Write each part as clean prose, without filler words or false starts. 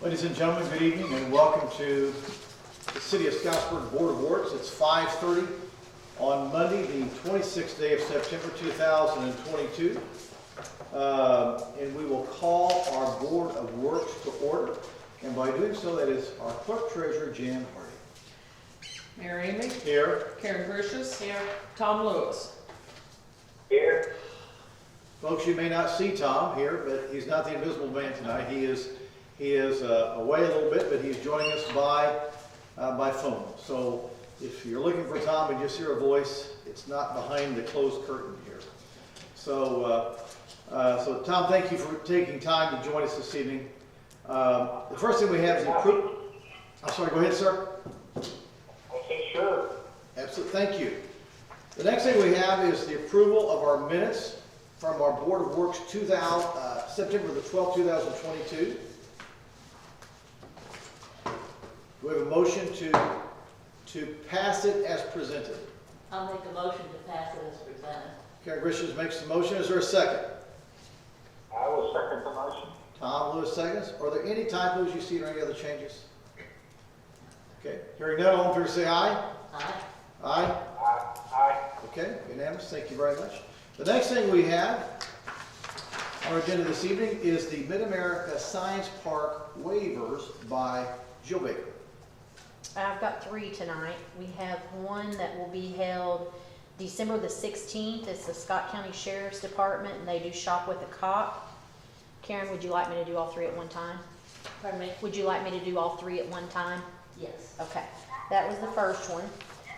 Ladies and gentlemen, good evening and welcome to the City of Scottsburg Board of Works. It's 5:30 on Monday, the 26th day of September 2022. And we will call our Board of Works to order. And by doing so, that is our Clerk Treasurer, Jan Hardy. Mary Amy. Here. Karen Grishas. Here. Tom Lewis. Here. Folks, you may not see Tom here, but he's not the invisible man tonight. He is away a little bit, but he's joining us by phone. So if you're looking for Tom and just hear a voice, it's not behind the closed curtain here. So Tom, thank you for taking time to join us this evening. The first thing we have is the approval. I'm sorry, go ahead, sir. Okay, sure. Absolutely, thank you. The next thing we have is the approval of our minutes from our Board of Works September the 12th, 2022. Do we have a motion to pass it as presented? I'll make a motion to pass it as presented. Karen Grishas makes the motion. Is there a second? I will second the motion. Tom Lewis seconds. Are there any typos you see or any other changes? Okay. Hearing none, all in favor say aye. Aye. Aye. Aye. Okay, unanimous. Thank you very much. The next thing we have on our agenda this evening is the Mid-America Science Park waivers by Jill Baker. I've got three tonight. We have one that will be held December the 16th. It's the Scott County Sheriff's Department, and they do Shop with a Cop. Karen, would you like me to do all three at one time? Pardon me? Would you like me to do all three at one time? Yes. Okay, that was the first one.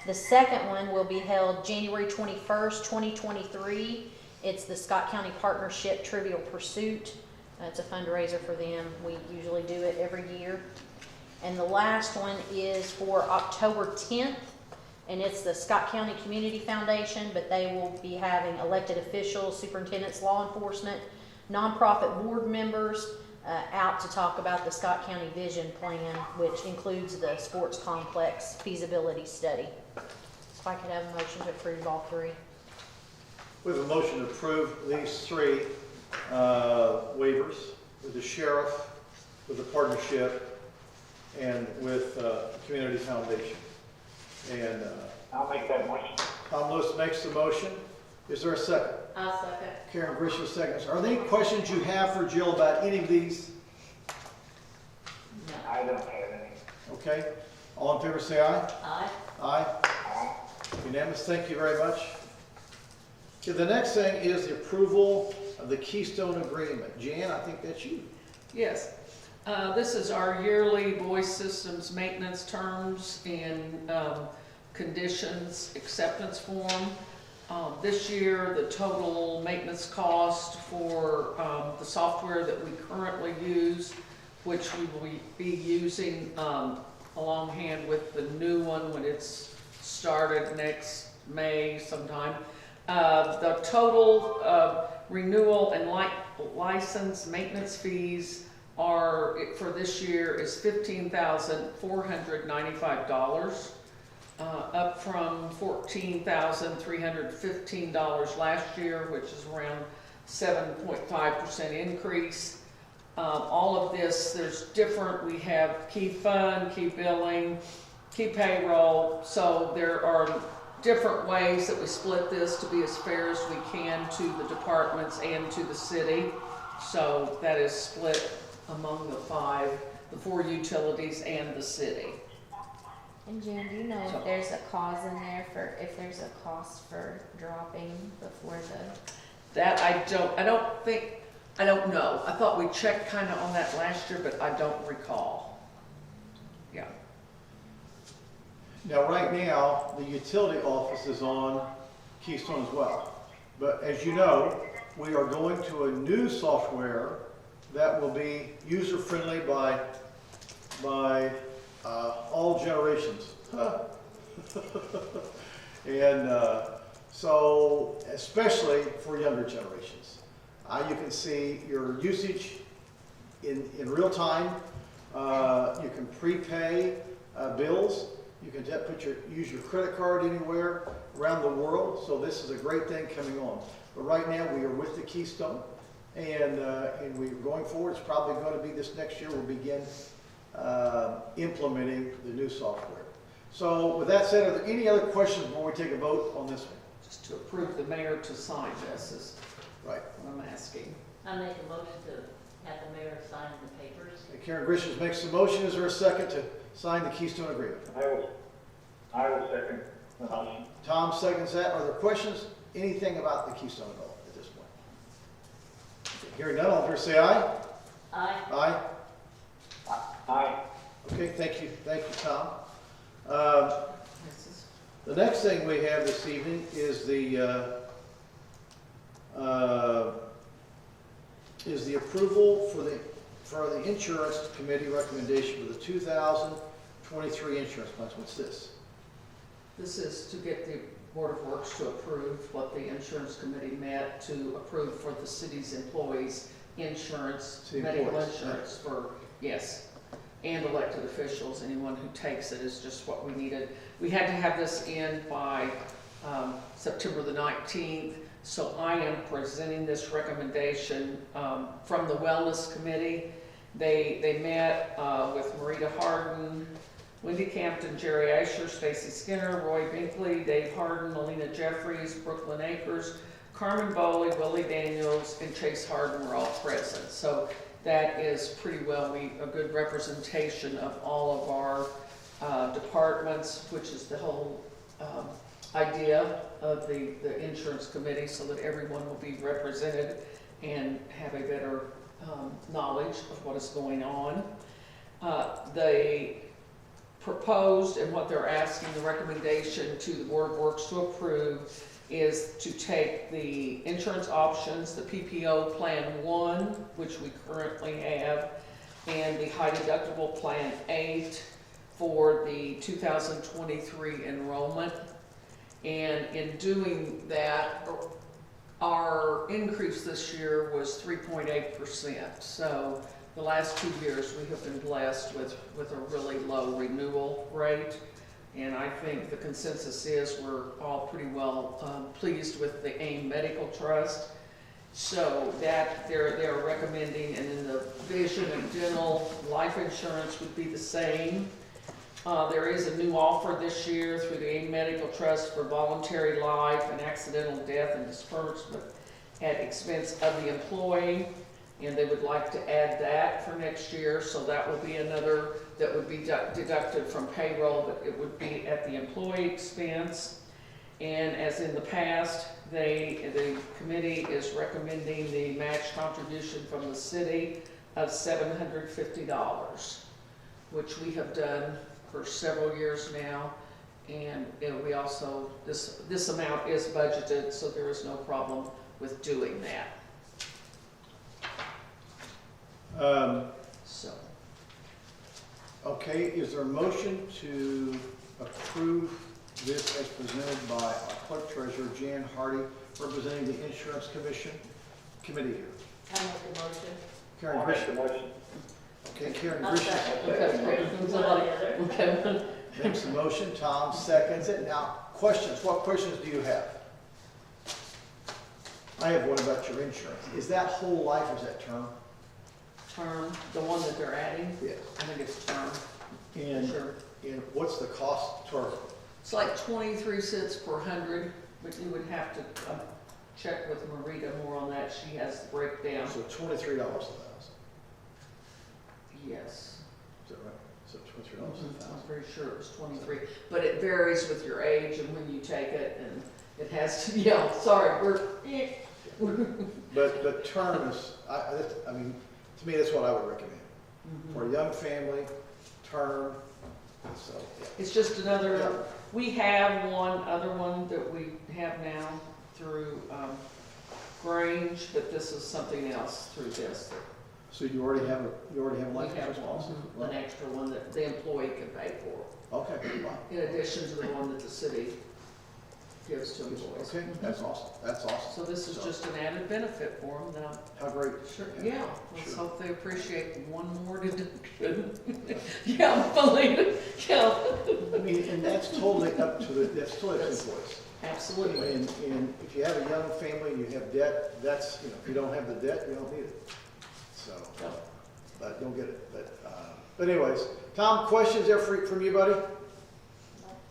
The second one will be held January 21st, 2023. It's the Scott County Partnership Trivial Pursuit. It's a fundraiser for them. We usually do it every year. And the last one is for October 10th, and it's the Scott County Community Foundation, but they will be having elected officials, superintendents, law enforcement, nonprofit board members out to talk about the Scott County Vision Plan, which includes the sports complex feasibility study. If I could have a motion to approve all three. We have a motion to approve these three waivers with the sheriff, with the partnership, and with the Community Foundation. And I'll make that motion. Tom Lewis makes the motion. Is there a second? I'll second. Karen Grishas seconds. Are there any questions you have for Jill about any of these? No. I don't have any. Okay. All in favor say aye. Aye. Aye. Aye. Unanimous. Thank you very much. Okay, the next thing is the approval of the Keystone Agreement. Jan, I think that's you. Yes. This is our yearly voice systems maintenance terms and conditions acceptance form. This year, the total maintenance cost for the software that we currently use, which we will be using along hand with the new one when it's started next May sometime. The total renewal and license maintenance fees are for this year is $15,495, up from $14,315 last year, which is around 7.5% increase. All of this, there's different, we have key fund, key billing, key payroll, so there are different ways that we split this to be as fair as we can to the departments and to the city. So that is split among the four utilities and the city. And Jan, do you know So- if there's a cause in there for, if there's a cost for dropping before the? That I don't know. I thought we checked kind of on that last year, but I don't recall. Yeah. Now, right now, the utility office is on Keystone as well. But as you know, we are going to a new software that will be user-friendly by all generations. And so, especially for younger generations. You can see your usage in real time. You can prepay bills. You can use your credit card anywhere around the world. So this is a great thing coming on. But right now we are with the Keystone, and we're going forward. It's probably going to be this next year. We'll begin implementing the new software. So with that said, are there any other questions before we take a vote on this one? Just to approve the mayor to sign this is Right. what I'm asking. I make a motion to have the mayor sign the papers. Karen Grisham makes the motion. Is there a second to sign the Keystone Agreement? I will second the motion. Tom seconds that. Are there questions? Anything about the Keystone at all at this point? Hearing none, all in favor say aye. Aye. Aye. Aye. Okay, thank you, Tom. This is The next thing we have this evening is the approval for the insurance committee recommendation for the 2023 insurance plans. What's this? This is to get the Board of Works to approve what the insurance committee met to approve for the city's employees' insurance, City medical employees, insurance for, yes, and elected officials. Anyone who takes it is just what we needed. We had to have this in by September the 19th, so I am presenting this recommendation from the Wellness Committee. They met with Marita Harden, Wendy Campton, Jerry Asher, Stacy Skinner, Roy Binkley, Dave Harden, Melina Jeffries, Brooklyn Akers, Carmen Bowley, Willie Daniels, and Chase Harden were all present. So that is pretty well a good representation of all of our departments, which is the whole idea of the insurance committee, so that everyone will be represented and have a better knowledge of what is going on. They proposed, and what they're asking, the recommendation to the Board of Works to approve is to take the insurance options, the PPO Plan 1, which we currently have, and the high deductible Plan 8 for the 2023 enrollment. And in doing that, our increase this year was 3.8%. So the last 2 years, we have been blessed with a really low renewal rate. And I think the consensus is we're all pretty well pleased with the AIM Medical Trust. So that they're recommending, and then the vision and dental life insurance would be the same. There is a new offer this year through the AIM Medical Trust for voluntary life and accidental death and disbursement at expense of the employee. And they would like to add that for next year, so that would be another that would be deducted from payroll, but it would be at the employee expense. And as in the past, the committee is recommending the match contribution from the city of $750, which we have done for several years now. And we also, this amount is budgeted, so there is no problem with doing that. So, Okay, is there a motion to approve this as presented by our clerk treasurer, Jan Hardy, representing the insurance committee here? I make a motion. Karen I'll make the Grisham. motion. Okay, Karen I'll Grisham second. somebody, Together. okay. makes the motion, Tom seconds it. Now, questions, what questions do you have? I have one about your insurance. Is that whole life or is that term? Term, the one that they're adding, Yes. I think it's term, And, sure. and what's the cost term? It's like 23 cents per 100, but you would have to check with Marita more on that. She has the breakdown. So $23 a thousand. Yes. Is that right? So $23 a I'm thousand. pretty sure it was 23, but it varies with your age and when you take it, and it has to, yeah, sorry, But term is, I mean, to me, that's what I would recommend. For a young family, term, so, yeah. It's just another, we have one other one that we have now through Grange, but this is something else through this. So you already have a We life have insurance policy? an extra one that the employee can pay for, Okay, fine. in addition to the one that the city gives to employees. Okay, that's awesome, that's awesome. So this is just an added benefit for them, then How great. sure, yeah, let's Sure. hope they appreciate one more deduction. Yeah, believe it, yeah, I mean, and that's totally up to that's totally up to the employees. absolutely. And if you have a young family and you have debt, that's, if you don't have the debt, you don't need it. So, but you'll get it. But, But anyways, Tom, questions there from you, buddy?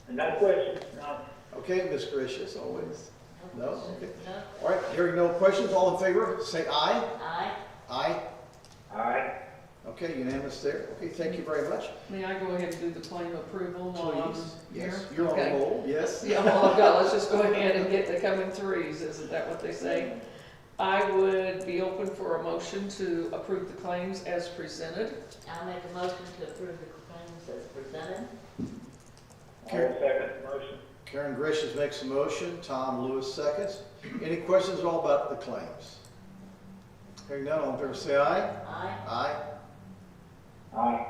No question, no. Okay, Miss Gracious, always. No? Okay. No. All right, hearing no questions, all in favor, say aye. Aye. Aye. Aye. Okay, unanimous there. Okay, thank you very much. May I go ahead and do the claim approval while I'm Please. here? Yes, you're on Okay. the roll, yes. Yeah, well, I've got, let's just go ahead and get the coming threes, isn't that what they say? I would be open for a motion to approve the claims as presented. I'll make a motion to approve the claims as presented. I will second the motion. Karen Gracious makes a motion, Tom Lewis seconds. Any questions at all about the claims? Hearing none, all in favor say aye. Aye. Aye. Aye.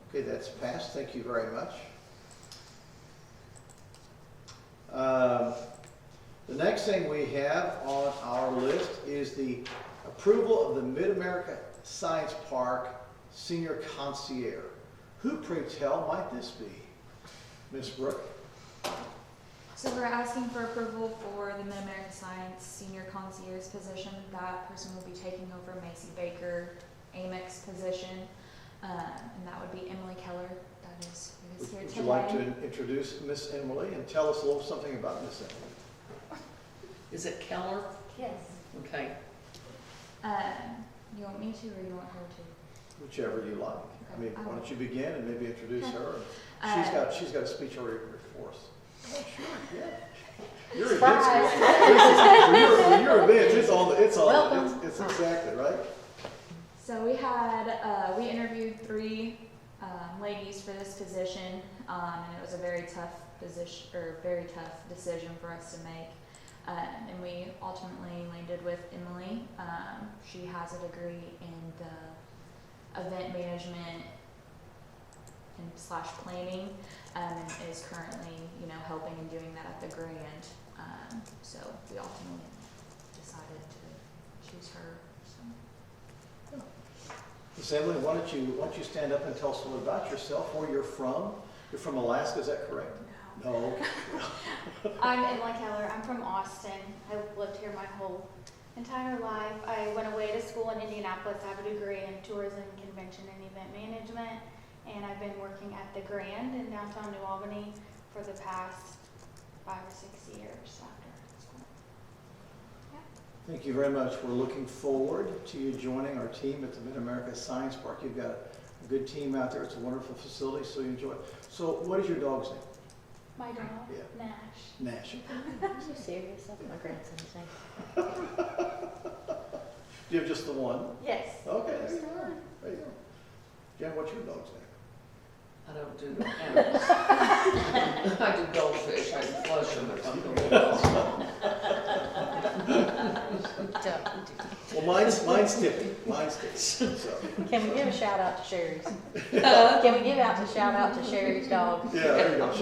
Okay, that's passed, thank you very much. The next thing we have on our list is the approval of the Mid-America Science Park Senior Concierge. Who, pray tell, might this be? Ms. Brooke? So we're asking for approval for the Mid-America Science Senior Concierge position. That person will be taking over Macy Baker Amy's position, and that would be Emily Keller. That is who is here Would today. you like to introduce Miss Emily and tell us a little something about Miss Emily? Is it Keller? Yes. Okay. You want me to, or you want her to? Whichever you like. I mean, why don't you begin and maybe introduce her? She's got a speech already for us. Oh, sure, yeah. Your events, for your events, it's on, Welcome. it's exactly, right? So we interviewed 3 ladies for this position, and it was a very tough decision for us to make. And we ultimately landed with Emily. She has a degree in the event management and / planning, and is currently, helping and doing that at the Grand. So we ultimately decided to choose her. So. Miss Emily, why don't you stand up and tell us a little about yourself, where you're from? You're from Alaska, is that correct? No. Okay. I'm Emily Keller. I'm from Austin. I've lived here my whole entire life. I went away to school in Indianapolis. I have a degree in tourism, convention, and event management. And I've been working at the Grand in downtown New Albany for the past 5 or 6 years after school. Thank you very much. We're looking forward to you joining our team at the Mid-America Science Park. You've got a good team out there. It's a wonderful facility, so you enjoy it. So what is your dog's name? My dog, Yeah. Nash. Nash. Are you serious? That's my grandson's name. Do you have just the one? Yes. Okay, there you go. There you go. Jen, what's your dog's name? I don't do animals. I do goldfish, I can flush them if I'm going. Well, mine's Tippy. Mine's Tippy. So, Can we give a shout out to Sherry's? Can we give out the shout out to Sherry's dog? yeah, there you go.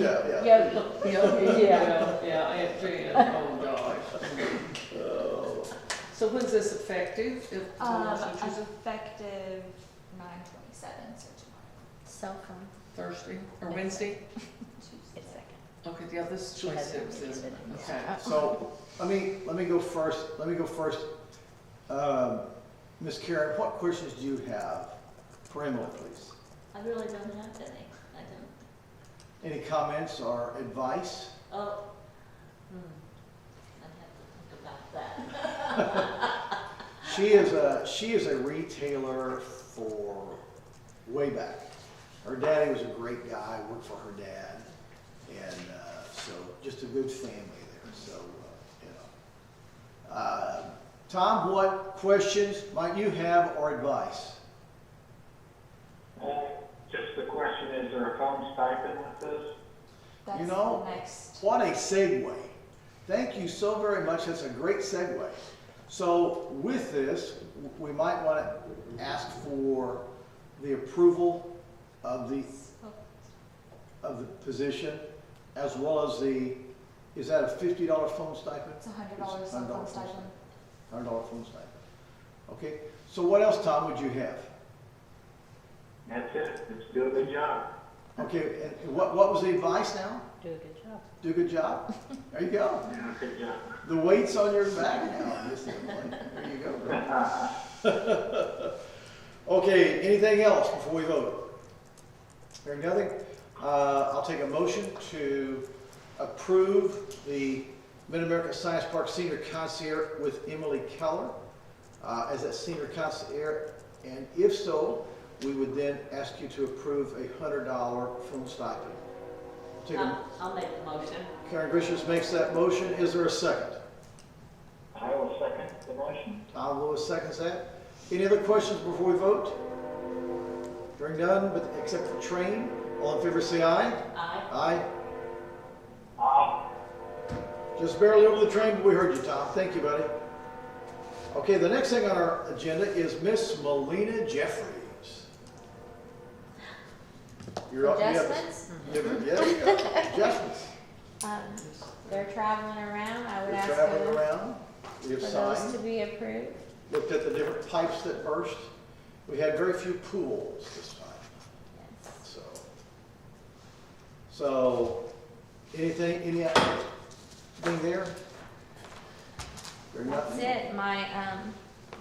Yeah. Yogi. Yeah, Aunt Jan, oh gosh. Oh. So when's this effective? If someone should choose it? Effective 9/27, so So from Thursday or Wednesday? it's second. Okay, yeah, this is She hasn't 26th, reviewed isn't it? it. Okay. So let me go first. Miss Karen, what questions do you have for Emily, please? I really don't have any. I don't. Any comments or advice? Oh. I'd have to think about that. She is a retailer for way back. Her daddy was a great guy, worked for her dad, and so just a good family there. So Tom, what questions might you have or advice? Just the question, is there a phone stipend with this? that's You know, the next. What a segue. Thank you so very much. That's a great segue. So with this, we might want to ask for the approval of the position, as well as is that a $50 phone stipend? It's $100 on phone stipend. $100 phone stipend. Okay, so what else, Tom, would you have? That's it. Let's do a good job. Okay, and what was the advice now? Do a good job. Do a good job? There you go. Yeah, good job. The weight's on your back now. There you go, bro. Okay, anything else before we vote? Hearing nothing, I'll take a motion to approve the Mid-America Science Park Senior Concierge with Emily Keller as a senior concierge, and if so, we would then ask you to approve a $100 phone stipend. I'll make the motion. Karen Grisham makes that motion. Is there a second? I will second the motion. Tom Lewis seconds that. Any other questions before we vote? Hearing none, but except for train. All in favor say aye. Aye. Aye. Aye. Just barely over the train, but we heard you, Tom. Thank you, buddy. Okay, the next thing on our agenda is Miss Melina Jeffries. You're up. Adjustments? Yeah, you go. Adjustments. They're traveling around. I would We're ask traveling them around. We have for those to signed. be approved. Looked at the different pipes that burst. We had very few pools this time. So anything there? There's That's nothing? it. My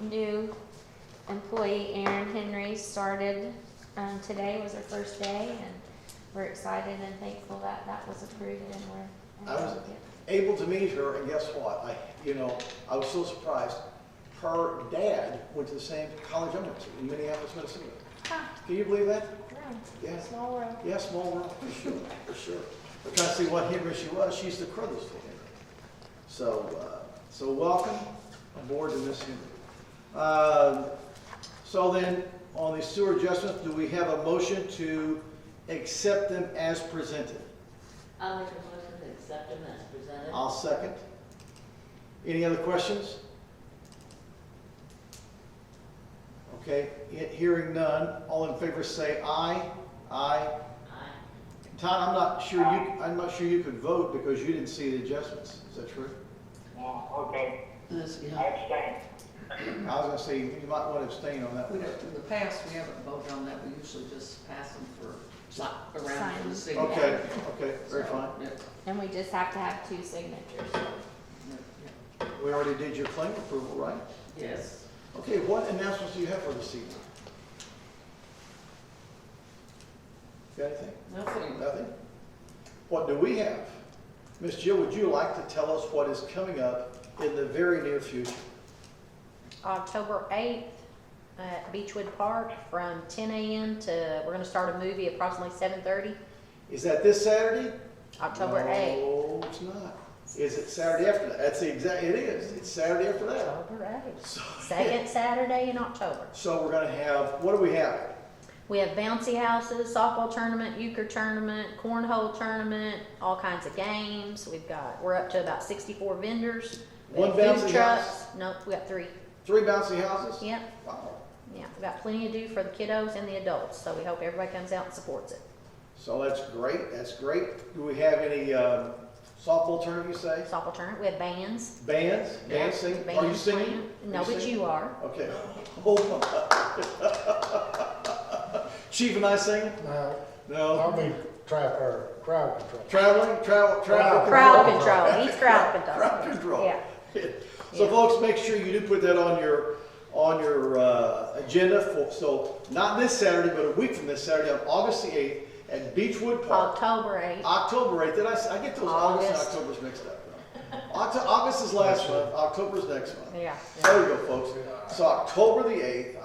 new employee, Erin Henry, started today, was her first day, and we're excited and thankful that that was approved and we're. I was able to meet her, and guess what? I was so surprised. Her dad went to the same college I went to in Minneapolis, Minnesota. Huh. Can you believe that? Yeah. Yeah. Small world. Yeah, small world, for sure, for sure. We're trying to see what Henry she was. She's the Crothers to Henry. So welcome aboard to Miss Henry. So then, on the sewer adjustments, do we have a motion to accept them as presented? I'll make a motion to accept them as presented. I'll second. Any other questions? Okay, hearing none, all in favor say aye. Aye. Aye. Todd, I'm not sure you could vote because you didn't see the adjustments. Is that true? Okay, This, I yeah. abstain. I was gonna say, you might want to abstain on that We one. don't, in the past, we haven't voted on that. We usually just pass them for, around for the Sign. signature. Okay, very So, fine. yeah, And we just have to have 2 signatures. yeah. We already did your claim approval, right? Yes. Okay, what announcements do you have for this evening? Got anything? Nothing. Nothing? What do we have? Miss Jill, would you like to tell us what is coming up in the very near future? October 8th at Beechwood Park from 10 a.m. to, we're going to start a movie approximately 7:30. Is that this Saturday? October 8th. No, it's not. Is it Saturday after that? It is. It's Saturday after that. October 8th. So- Second Saturday in October. So we're gonna have, what do we have? We have bouncy houses, softball tournament, euchre tournament, cornhole tournament, all kinds of games. We're up to about 64 vendors. We One have bouncy food trucks. house? Nope, we got 3. 3 bouncy houses? Yep, Wow. yeah, we got plenty to do for the kiddos and the adults, so we hope everybody comes out and supports it. So that's great, that's great. Do we have any softball tournament, you say? Softball tournament, we have bands. Bands? Bands sing? Are you Bands singing? playing. No, Are but singing? you are. Okay. Hold on. Chief and I singing? No, I'll No? be crowd control. Traveling? Travel Crowd control? control, he's crowd control. Crowd control. Yeah. So Yeah. folks, make sure you do put that on your agenda for, so not this Saturday, but a week from this Saturday on August the 8th at Beechwood Park. October 8th. October 8th, I get those August and August. October's mixed up. August is last month, October's next month. Yeah. There we go, folks. So October the 8th,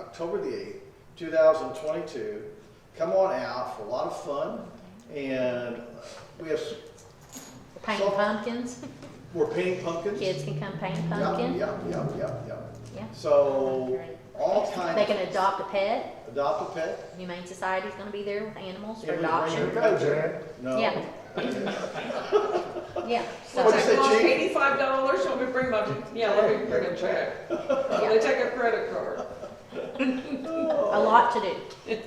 2022, come on out for a lot of fun. And we have, Painting pumpkins. we're painting pumpkins. Kids can come paint a Yeah, pumpkin. yeah. Yeah. So all kinds. They can adopt a pet. Adopt a pet. Humane Society's gonna be there with animals for And we bring adoption. your pet there. No. Yeah. Yeah. So, What'd you say, That costs Chief? $85, let me bring bring a check. They take a credit card. a lot to do.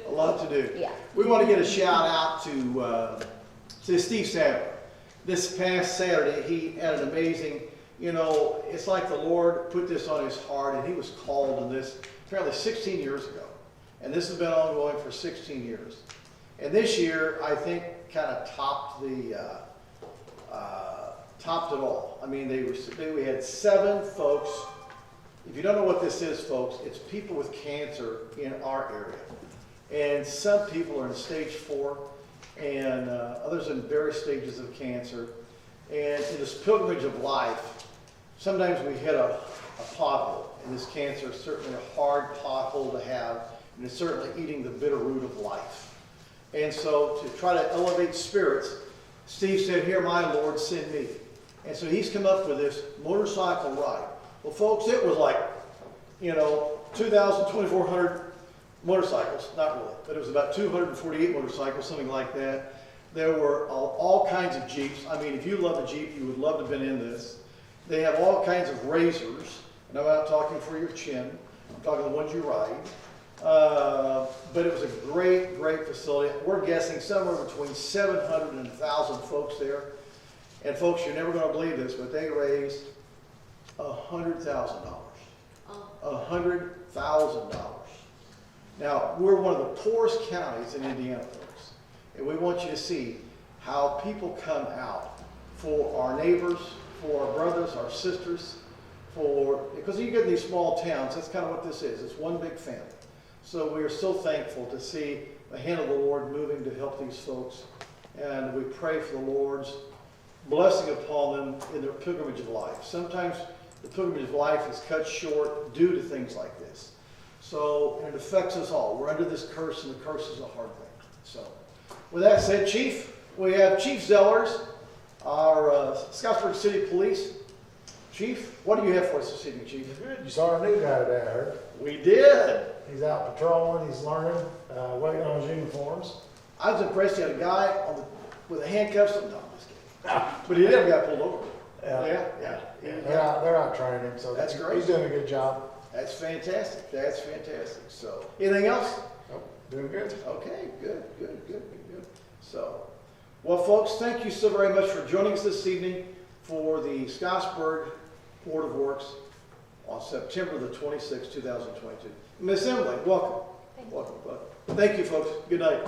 A lot to do. Yeah. We want to get a shout out to Steve Sadler. This past Saturday, he had an amazing, it's like the Lord put this on his heart, and he was called to this apparently 16 years ago. And this has been ongoing for 16 years. And this year, I think, kind of topped it all. I mean, we had 7 folks. If you don't know what this is, folks, it's people with cancer in our area. And some people are in stage 4. and others in various stages of cancer. And in this pilgrimage of life, sometimes we hit a pothole, and this cancer is certainly a hard pothole to have, and it's certainly eating the bitter root of life. And so to try to elevate spirits, Steve said, "Here, my Lord, send me." And so he's come up with this motorcycle ride. Well, folks, it was like, 2,000, 2,400 motorcycles, not really, but it was about 248 motorcycles, something like that. There were all kinds of Jeeps. I mean, if you love a Jeep, you would love to have been in this. They have all kinds of razors, and I'm not talking for your chin. I'm talking the ones you ride. But it was a great, great facility. We're guessing somewhere between 700 and 1,000 folks there. And folks, you're never going to believe this, but they raised $100,000. $100,000. Now, we're one of the poorest counties in Indiana, folks. And we want you to see how people come out for our neighbors, for our brothers, our sisters, because you get in these small towns, that's kind of what this is. It's one big family. So we are so thankful to see the hand of the Lord moving to help these folks. And we pray for the Lord's blessing upon them in their pilgrimage of life. Sometimes the pilgrimage of life is cut short due to things like this. So it affects us all. We're under this curse, and the curse is a hard thing. So with that said, Chief, we have Chief Zellers, our Scottsburg City Police. Chief, what do you have for us this evening, Chief? Good. You saw our new guy today, I heard. We did. He's out patrolling, he's learning, waiting on his uniforms. I was impressed. He had a guy with a handcuffs. No, I'm just kidding. But he did have a guy pulled over. Yeah. They're out training, so That's great. He's doing a good job. That's fantastic. That's fantastic. So, anything else? Nope, doing good. Okay, good. So, well, folks, thank you so very much for joining us this evening for the Scottsburg Board of Works on September the 26th, 2022. Miss Emily, welcome. Welcome. Thank you, folks. Good night.